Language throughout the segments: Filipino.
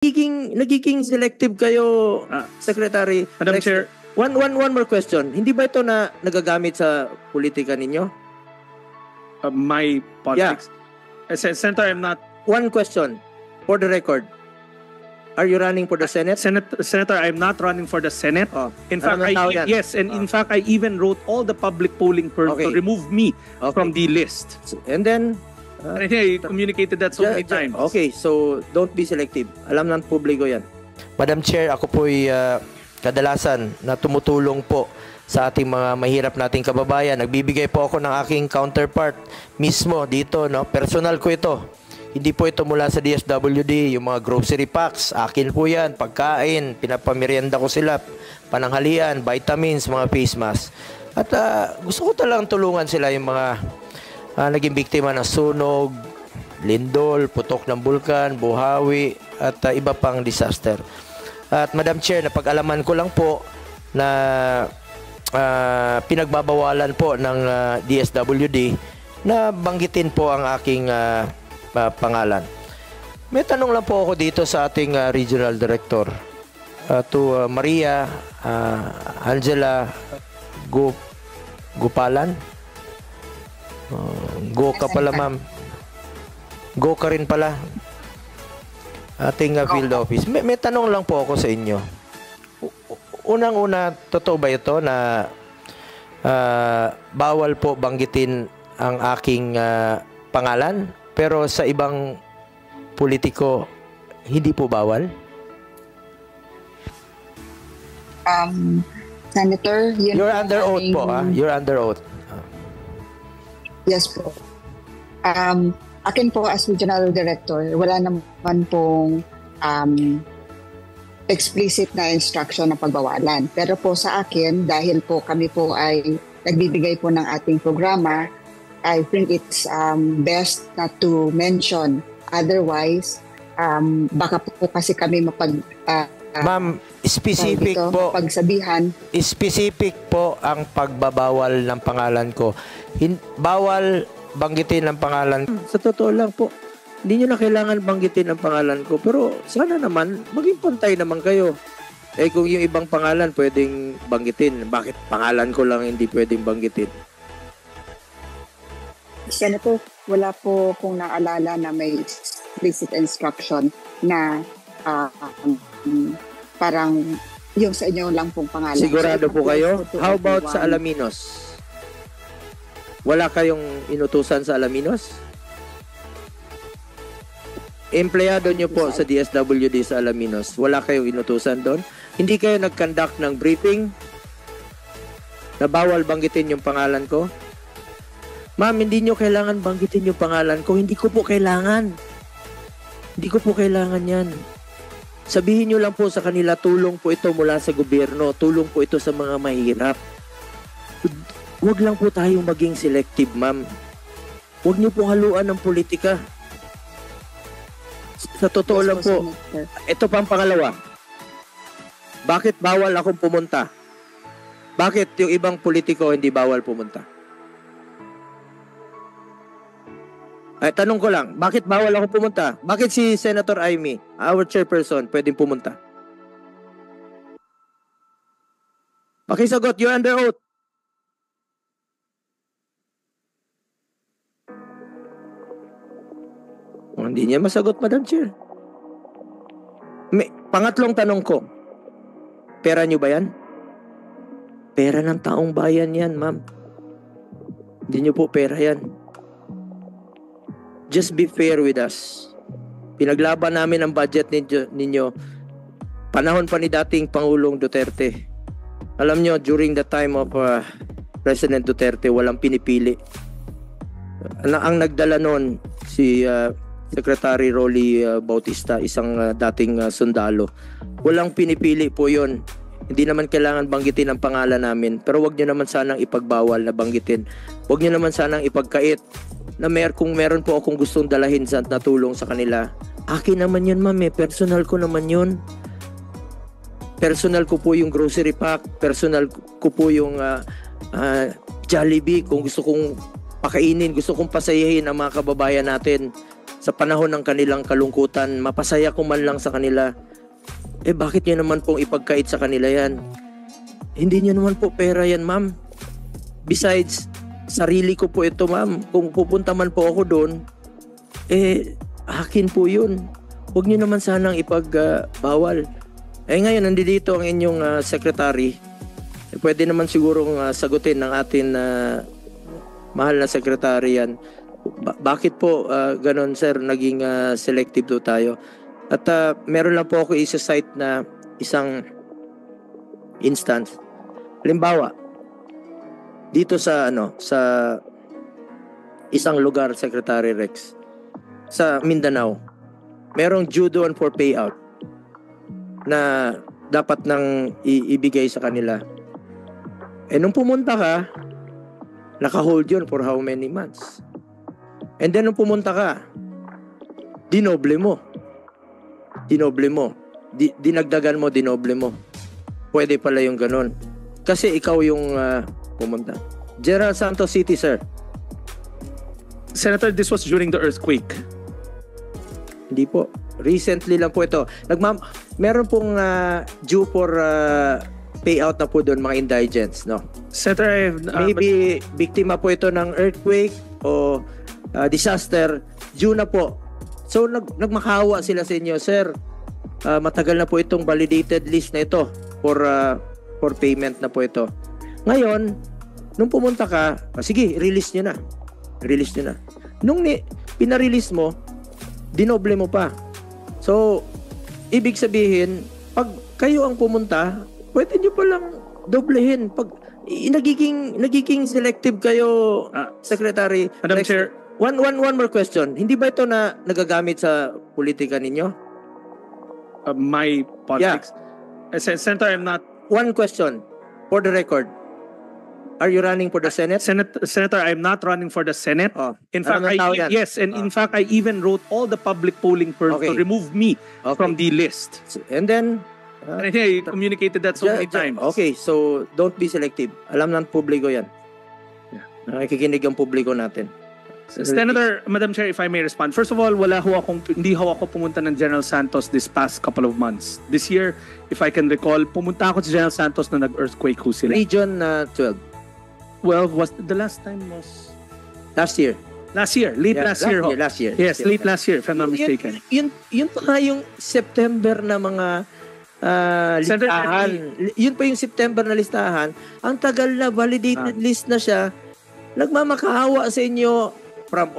nagiging selective kayo, Secretary. Madam Chair. One more question. Hindi ba ito na nagagamit sa politika ninyo? My politics. Yeah. Senator, I'm not. One question for the record. Are you running for the Senate? Senator, I'm not running for the Senate. In fact, in fact, I even wrote all the public polling firms to remove me from the list. And then, I communicated that so many times. Okay, so don't be selective. Alam ng publiko yan. Madam Chair, ako po'y kadalasan na tumutulong po sa ating mga mahirap nating kababayan. Nagbibigay po ako ng aking counterpart mismo dito, no? Personal ko ito. Hindi po ito mula sa DSWD, yung mga grocery packs, akin po yan, pagkain, pinapamerienda ko sila, pananghalian, vitamins, mga face mask. At gusto ko talagang tulungan sila yung mga naging biktima ng sunog, lindol, putok ng bulkan, buhawi, at iba pang disaster. At Madam Chair, napag-alaman ko lang po na pinagbabawalan po ng DSWD na banggitin po ang aking pangalan. May tanong lang po ako dito sa ating Regional Director to Maria Angela Gupalan. Go ka pala, ma'am. Go ka rin pala. Ating field office. May tanong lang po ako sa inyo. Unang-una, totoo ba ito na bawal po banggitin ang aking pangalan? Pero sa ibang politiko, hindi po bawal? Senator, you're under oath po, You're under oath. Yes po. Akin po as Regional Director, wala naman pong explicit na instruction na pagbawalan. Pero po sa akin, dahil po kami po ay nagbibigay po ng ating programa, I think it's best not to mention. Otherwise, baka po kasi kami Ma'am, specific po. Pagsabihan. Specific po ang pagbabawal ng pangalan ko. Bawal banggitin ang pangalan. Sa totoo lang po, hindi nyo na kailangan banggitin ang pangalan ko. Pero sana naman, maging pantay naman kayo. Kung yung ibang pangalan pwedeng banggitin, bakit pangalan ko lang hindi pwedeng banggitin? Senator, wala po kung naalala na may explicit instruction na parang yung sa inyo lang pong pangalan. Sigurado po kayo? How about sa Alaminos? Wala kayong inutusan sa Alaminos? Empleyado nyo po sa DSWD sa Alaminos. Wala kayong inutusan doon? Hindi kayo nag-conduct ng briefing na bawal banggitin yung pangalan ko? Ma'am, hindi nyo kailangan banggitin yung pangalan ko. Hindi ko po kailangan. Hindi ko po kailangan yan. Sabihin nyo lang po sa kanila, tulong po ito mula sa gobyerno. Tulong po ito sa mga mahirap. Huwag lang po tayong maging selective, ma'am. Huwag nyo po haluan ng politika. Sa totoo lang po, ito pa ang pangalawa. Bakit bawal akong pumunta? Bakit yung ibang politiko hindi bawal pumunta? Ay, tanong ko lang, bakit bawal ako pumunta? Bakit si Senator Amy, our chairperson, pwedeng pumunta? Pakisagot, you're under oath. Hindi niya masagot, Madam Chair. Pangatlong tanong ko, pera niyo ba yan? Pera ng taong bayan yan, ma'am. Hindi niyo po pera yan. Just be fair with us. Pinaglaban namin ang budget ninyo. Panahon pa ni dating Pangulong Duterte. Alam nyo, during the time of President Duterte, walang pinipili. Ang nagdala noon, si Secretary Rolly Bautista, isang dating sundalo. Walang pinipili po yon. Hindi naman kailangan banggitin ang pangalan namin. Pero wag nyo naman sanang ipagbawal na banggitin. Wag nyo naman sanang ipagkait na kung meron po akong gustong dalahin sa natulong sa kanila. Akin naman yun, ma'am. Personal ko naman yun. Personal ko po yung grocery pack. Personal ko po yung Jollibee. Kung gusto kong pakainin, gusto kong pasayahin ang mga kababayan natin. sa panahon ng kanilang kalungkutan, mapasaya ko man lang sa kanila. Bakit nyo naman pong ipagkait sa kanila yan? Hindi nyo naman po pera yan, ma'am. Besides, sarili ko po ito, ma'am. Kung pupunta man po ako doon, akin po yun. Huwag nyo naman sanang ipagbawal. Ngayon, nandito ang inyong secretary. Pwede naman sigurong sagutin ng atin mahal na secretary yan. Bakit po ganon, sir, naging selective do tayo? At meron lang po ako isa-cite na isang instance. Halimbawa, dito sa isang lugar, Secretary Rex, sa Mindanao, merong due doon for payout na dapat nang ibigay sa kanila. Nung pumunta ka, naka-hold yun for how many months? And then nung pumunta ka, dinoble mo. Dinagdagan mo, dinoble mo. Pwede pala yung ganun. Kasi ikaw yung pumunta. General Santos City, sir. Senator, this was during the earthquake. Hindi po. Recently lang po ito. Meron pong due for payout na po doon, mga indigents, no? Senator, maybe biktima po ito ng earthquake o disaster, due na po. So nagmakawa sila sa inyo, sir. Matagal na po itong validated list na ito for payment na po ito. Ngayon, nung pumunta ka, sige, release nyo na. Release nyo na. Nung pinarelease mo, dinoble mo pa. So, ibig sabihin, pag kayo ang pumunta, pwede nyo palang doblehin. Pag nagiging selective kayo, Secretary. Madam Chair. One more question. Hindi ba ito na nagagamit sa politika ninyo? My politics. Yeah. Senator, I'm not. One question for the record. Are you running for the Senate? Senator, I'm not running for the Senate. In fact, yes, and in fact, I even wrote all the public polling firms to remove me from the list. And then, I think I communicated that so many times. Okay, so don't be selective. Alam ng publiko yan. Nakikinig ang publiko natin. Senator, Madam Chair, if I may respond. First of all, hindi ako pumunta ng General Santos this past couple of months. This year, if I can recall, pumunta ako sa General Santos na nag-earthquake ho sila. Region 12. Well, the last time was last year. Last year, last year. Last year. Yes, late last year, if I'm not mistaken. Yun pa yung September na mga listahan. Yun pa yung September na listahan. Ang tagal na, validated list na siya. Nagmamakaawa sa inyo from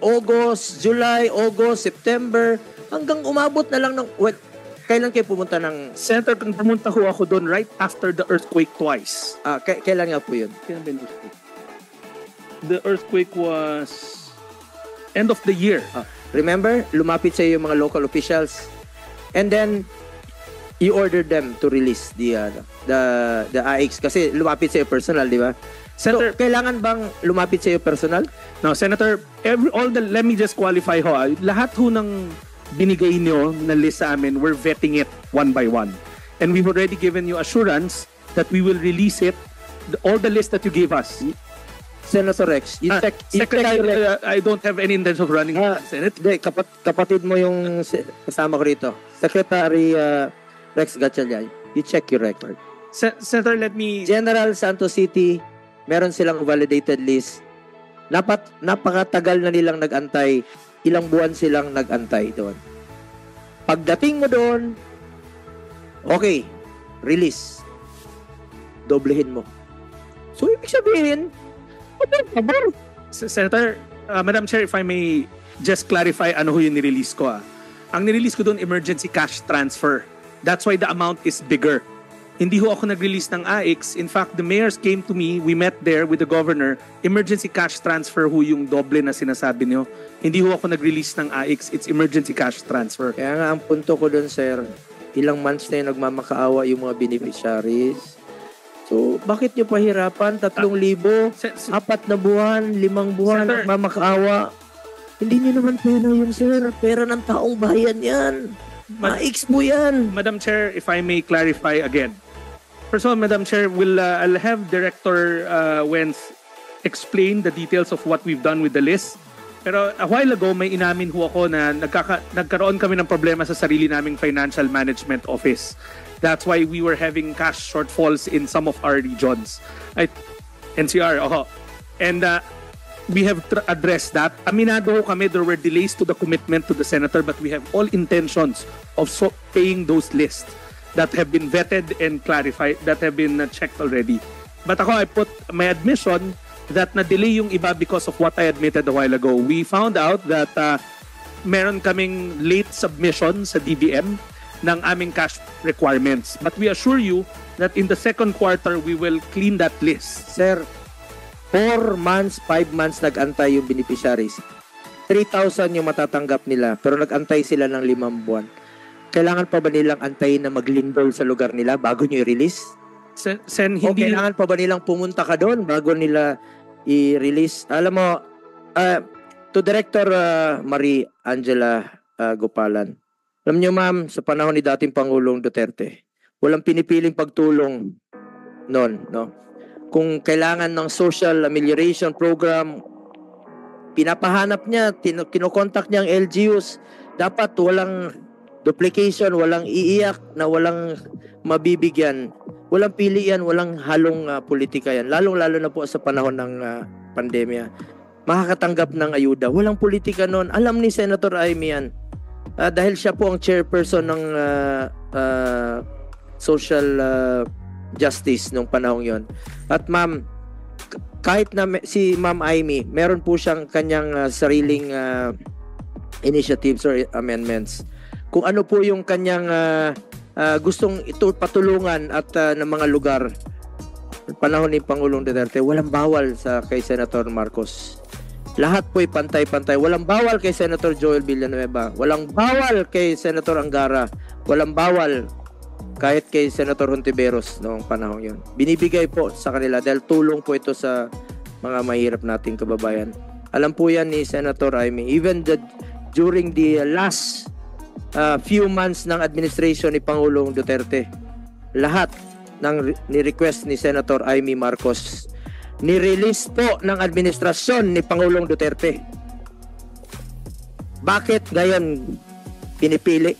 August, July, August, September, hanggang umabot na lang ng... Well, kailan kayo pumunta ng... Senator, pumunta ho ako doon right after the earthquake twice. Kailan nga po yun? Kailan ba yung earthquake? The earthquake was end of the year. Remember, lumapit sa iyo yung mga local officials. And then, you ordered them to release the AX kasi lumapit sa iyo personal, di ba? Senator, so, kailangan bang lumapit sa iyo personal? No, Senator, let me just qualify ho. Lahat ho ng binigay niyo na list sa amin, we're vetting it one by one. And we've already given you assurance that we will release it, all the list that you gave us. Senator Rex, Secretary, I don't have any intention of running for Senate. Kapatid mo yung kasama ko rito. Secretary Rex Gatchalian, you check your record. Senator, let me... General Santos City, meron silang validated list. Napakatagal na nilang nag-antay. Ilang buwan silang nag-antay doon. Pagdating mo doon, okay, release. Doblehin mo. So, ibig sabihin, Senator, Madam Chair, if I may just clarify ano ho yung nirelease ko. Ang nirelease ko doon, emergency cash transfer. That's why the amount is bigger. Hindi ho ako nag-release ng AX. In fact, the mayors came to me, we met there with the governor, emergency cash transfer ho yung doble na sinasabi niyo. Hindi ho ako nag-release ng AX, it's emergency cash transfer. Kaya nga ang punto ko doon, sir, ilang months na yung nagmamakaawa yung mga beneficiaries. So, bakit nyo pahirapan? 3,000, 4 na buwan, 5 buwan, nagmamakaawa. Hindi nyo naman pera yung sir. Pera ng taong bayan yan. AX mo yan. Madam Chair, if I may clarify again. First of all, Madam Chair, I'll have Director Wenz explain the details of what we've done with the list. Pero a while ago, may inamin ho ako na nagkaroon kami ng problema sa sarili naming financial management office. That's why we were having cash shortfalls in some of our regions. NCR, And we have addressed that. Aminado ho kami, there were delays to the commitment to the senator, but we have all intentions of paying those lists that have been vetted and clarified, that have been checked already. But ako, I put my admission that na-delay yung iba because of what I admitted a while ago. We found out that meron kaming late submission sa DBM ng aming cash requirements. But we assure you that in the second quarter, we will clean that list. Sir, 4 months, 5 months nag-antay yung beneficiaries. 3,000 yung matatanggap nila, pero nag-antay sila ng 5 buwan. Kailangan pa ba nilang antayin na maglindol sa lugar nila bago nyo i-release? Sen, O hindi... kailangan pa ba nilang pumunta ka doon bago nila i-release? Alam mo, to Director Marie Angela Gopalan, alam nyo ma'am, sa panahon ni dating Pangulong Duterte, walang pinipiling pagtulong noon, no? Kung kailangan ng social amelioration program, pinapahanap niya, kinokontak niya ang LGUs, dapat walang duplication, walang iiyak na walang mabibigyan. Walang pilian, walang halong politika yan. Lalong-lalo na po sa panahon ng pandemya. Makakatanggap ng ayuda. Walang politika noon. Alam ni Senator Amy yan. Dahil siya po ang chairperson ng social justice nung panahon yon. At ma'am, kahit na si Ma'am Amy, meron po siyang kanyang sariling initiatives or amendments. Kung ano po yung kanyang gustong ito patulungan at ng mga lugar panahon ni Pangulong Duterte, walang bawal kay Senator Marcos. Lahat po'y pantay-pantay. Walang bawal kay Senator Joel Villanueva. Walang bawal kay Senator Angara. Walang bawal kahit kay Senator Hontiveros noong panahon yon. Binibigay po sa kanila dahil tulong po ito sa mga mahirap nating kababayan. Alam po yan ni Senator Amy. Even during the last few months ng administration ni Pangulong Duterte, lahat ng ni-request ni Senator Amy Marcos ni-release po ng administrasyon ni Pangulong Duterte. Bakit ngayon pinipili?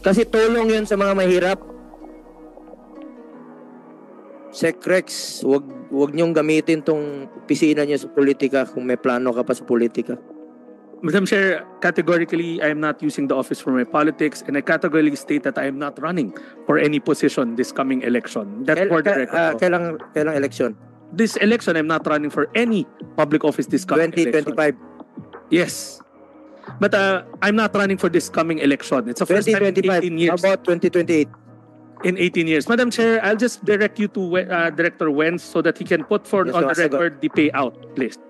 Kasi tulong yun sa mga mahirap. Secrex, wag niyong gamitin tong opisina niyo sa politika kung may plano ka pa sa politika. Madam Chair, categorically, I am not using the office for my politics, and I categorically state that I am not running for any position this coming election. That's for the record. Kailang election? This election, I'm not running for any public office this coming 2025. election. Yes. But I'm not running for this coming election. It's a first time in 18 years. How about 2028? In 18 years. Madam Chair, I'll just direct you to Director Wenz so that he can put on the record the payout list.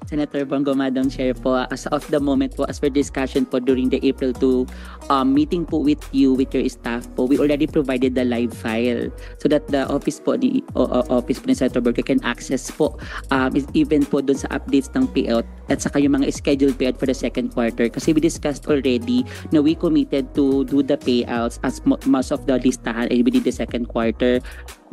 Senator Bongo, Madam Chair po, as of the moment po, as per discussion po during the April 2 meeting po with you, with your staff po, we already provided the live file so that the office po ni Senator Bongo can access po even po dun sa updates ng payout at saka yung mga scheduled payout for the second quarter. Kasi we discussed already na we committed to do the payouts as most of the listahan within the second quarter.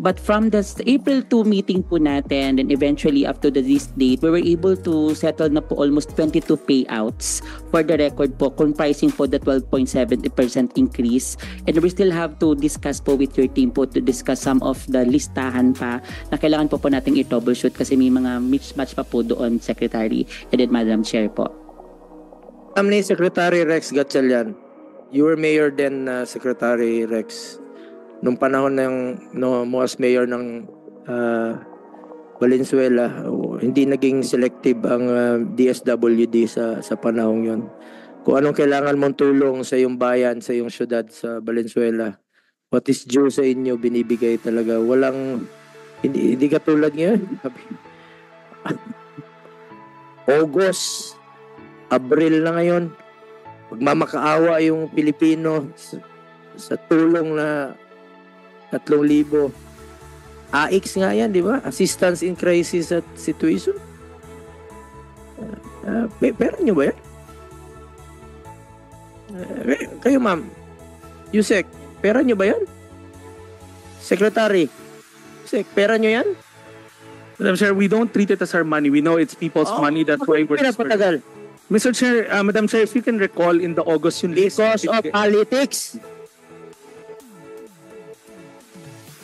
But from the April 2 meeting po natin, and eventually after this date, we were able to settle na po almost 22 payouts for the record po, comprising po the 12.7% increase. And we still have to discuss po with your team po to discuss some of the listahan pa na kailangan po nating i-troubleshoot kasi may mga mismatch pa po doon, Secretary and then Madam Chair po. Ni Secretary Rex Gatchalian, you were mayor then, Secretary Rex. Nung panahon mo as mayor ng Valenzuela, hindi naging selective ang DSWD sa panahon yon. Kung anong kailangan mong tulong sa iyong bayan, sa iyong syudad sa Valenzuela, what is due sa inyo, binibigay talaga. Walang, hindi katulad ngayon. August, Abril na ngayon, magmamakaawa yung Pilipino sa tulong na 3,000. AX nga yan, di ba? Assistance in Crisis at Situation. Pera nyo ba yan? Kayo ma'am, Yusek, pera nyo ba yan? Secretary, Yusek, pera nyo yan? Madam Chair, we don't treat it as our money. We know it's people's money. That's why we're pinapatagal. Mr. Chair, Madam Chair, if you can recall in the August yung Because of politics.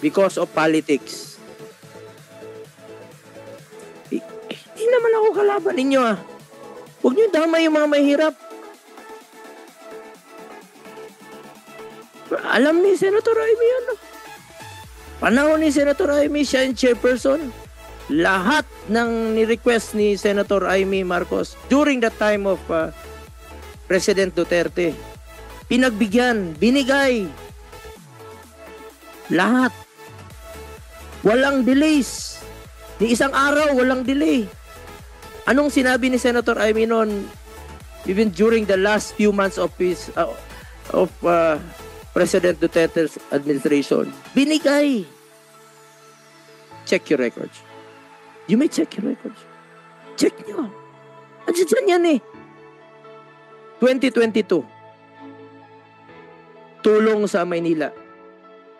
Because of politics. Hindi naman ako kalaban ninyo ah. Huwag niyo damay yung mga mahirap. Alam ni Senator Amy yan. Panahon ni Senator Amy, siya yung chairperson. Lahat ng ni-request ni Senator Amy Marcos during the time of President Duterte, pinagbigyan, binigay. Lahat. Walang delays. Ni isang araw, walang delay. Anong sinabi ni Senator Amy noon, even during the last few months of his President Duterte's administration? Binigay. Check your records. You may check your records. Check nyo. Andiyan yan eh. 2022. Tulong sa Maynila.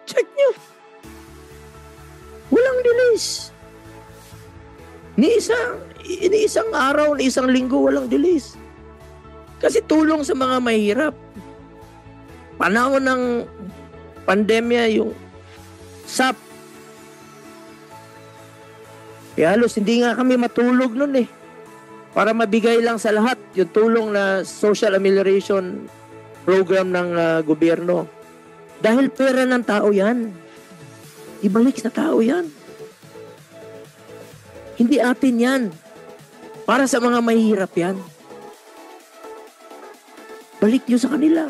Check nyo. Walang delays. Ni isang araw, ni isang linggo, walang delays. Kasi tulong sa mga mahirap. Panahon ng pandemya, yung SAP. Halos hindi nga kami matulog nun eh. Para mabigay lang sa lahat yung tulong na social amelioration program ng gobyerno. Dahil pera ng tao yan. Ibalik sa tao yan. Hindi atin yan. Para sa mga mahihirap yan. Balik nyo sa kanila.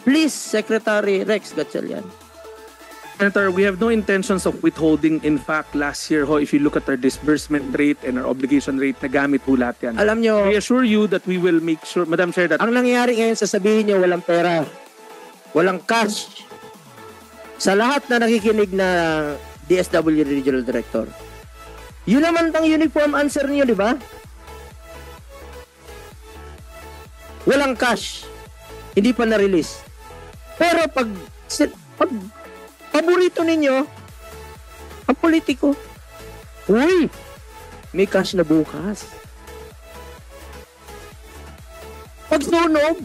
Please, Secretary Rex Gatchalian. Senator, we have no intentions of withholding. In fact, last year, if you look at our disbursement rate and our obligation rate, nagamit ho lahat yan. Alam nyo, I assure you that we will make sure, Madam Chair, that ang nangyayari ngayon, sasabihin nyo, walang pera, walang cash. Sa lahat na nakikinig na DSWD Regional Director, yun naman ang uniform answer niyo, di ba? Walang cash. Hindi pa na-release. Pero pag paborito ninyo, ang politiko, uy, may cash na bukas. Pag sunog,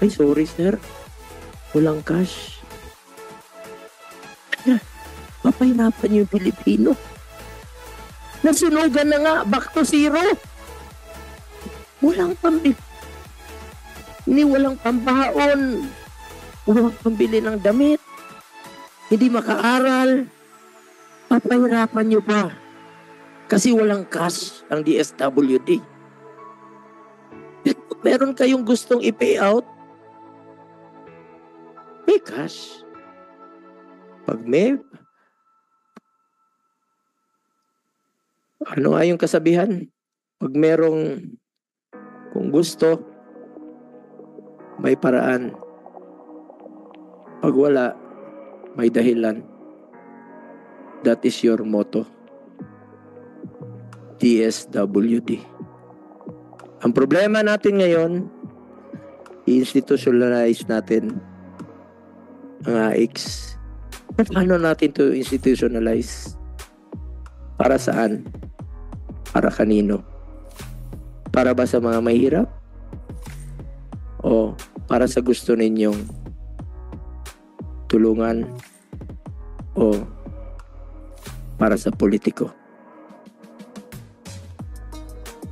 ay sorry sir, walang cash. Papahirapan niyo yung Pilipino. Nasunugan na nga, back to zero. Walang pambili. Walang pambaon. Walang pambili ng damit. Hindi makaaral. Papahirapan nyo pa. Kasi walang cash ang DSWD. Kung meron kayong gustong i-pay out, may cash. Pag may, ano nga yung kasabihan? Pag merong, kung gusto, may paraan. Pag wala, may dahilan. That is your motto. DSWD. Ang problema natin ngayon, i-institutionalize natin ang AIX. Paano natin to institutionalize? Para saan? Para kanino? Para ba sa mga mahirap? O para sa gusto ninyong tulungan? O para sa politiko?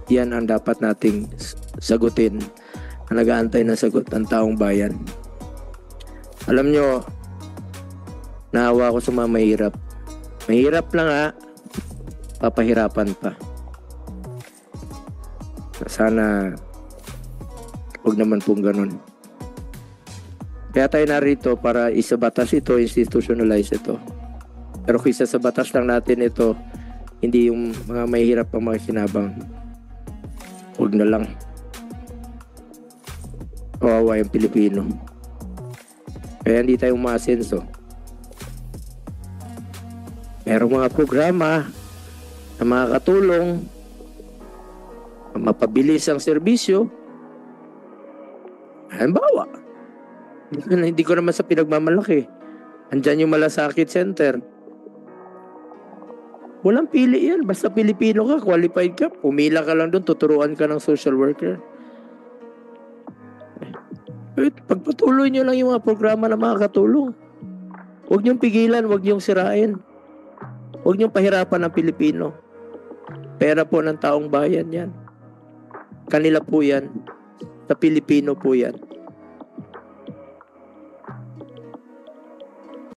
Yan ang dapat nating sagutin. Ang nag-aantay ng sagot ang taong bayan. Alam nyo, naawa ko sa mga mahirap. Mahirap lang ha, papahirapan pa. Sana huwag naman pong ganun. Kaya tayo narito para isabatas ito, institutionalize ito. Pero kaysa sa batas lang natin ito, hindi yung mga mahihirap ang mga kinabang. Huwag na lang. Kawawa yung Pilipino. Kaya hindi tayo umaasenso. Merong mga programa na makakatulong, mapabilis ang serbisyo. Halimbawa, hindi ko naman sa pinagmamalaki. Andyan yung Malasakit Center. Walang pili yan. Basta Pilipino ka, qualified ka, pumila ka lang doon, tuturuan ka ng social worker. Pagpatuloy nyo lang yung mga programa na makakatulong. Huwag niyong pigilan, huwag niyong sirain. Huwag niyong pahirapan ng Pilipino. Pera po ng taong bayan yan. Kanila po yan. Sa Pilipino po yan.